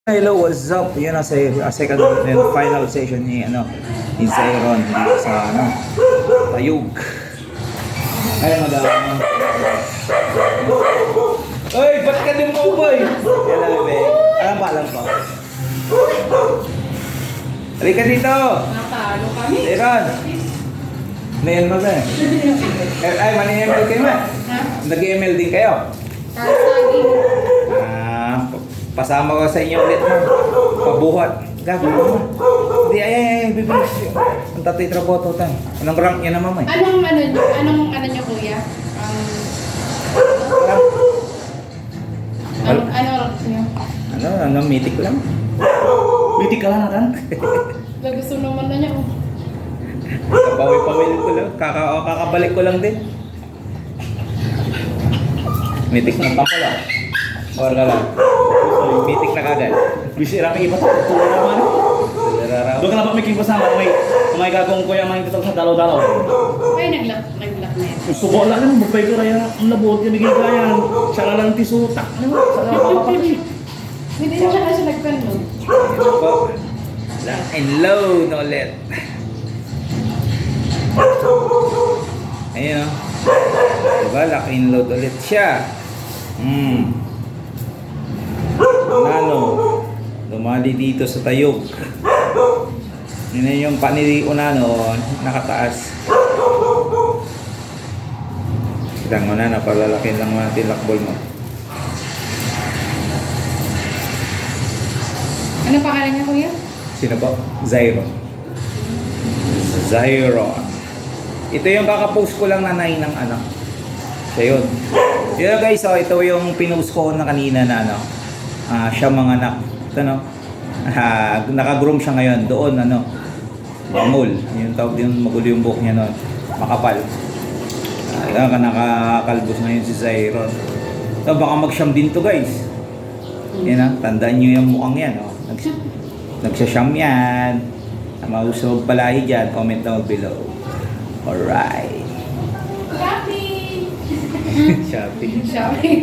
Hello, what's up? Yan ang second and final session ni ni Zairon dito sa Tayug. Ay, madami. Oy, ba't ka din mo, boy? Yan lang, bebe. Alam pa. Halika dito. Natalo kami. Zairon. Nail mo ba? Ay, mani-ML kayo ba? Ha? Nag-ML din kayo? Para saging. Pasama ko sa inyo ulit mo. Pabuhat. Gago mo. Hindi, ay, bibilis. Ang tatay traboto tayo. Anong rank yan naman, may? Anong nyo kuya? Ano rank nyo? Mythic lang. Mythic ka lang, kan? Gusto naman na niya. Kapawi-pawil ko lang. Kakabalik ko lang din. Mythic na pa lang. Or ka lang. Mythic na kagad. Bisira may iba to. Tuwa naman. Doon ka na ba may kasama? May gagawin ko yung mga ito sa dalaw-dalaw. Ay, nag-lock na yan. Subo lang naman. Magpay ko raya. Ang labot. Yung bigay kaya. Siya lang tisutak. Ano? Sana mapapapili. Hindi na siya nagpanood. Ano po? Lock and load ulit. Ayun o. Diba? Lock and load ulit siya. Nano. Lumali dito sa Tayog. Yun yung panili Unano. Nakataas. Kitang mo na. Napalalakin lang natin lakbol mo. Ano pangalan niya kuya? Sino po? Zairon. Ito yung kakapost ko lang na ng anak. Siya yun. Yun guys, so ito yung pinost ko na kanina na siya mga anak. Ito naka-groom siya ngayon. Doon bangol. Yung tawag din magulo yung buhok niya noon. Makapal. Nakakalbos ngayon si Zairon. So baka mag-sham din to guys. Yan tandaan nyo yung mukhang yan. Nagsasyam yan. Mausog palahi dyan. Comment down below. Alright. Shopping. Shopping. Shopping.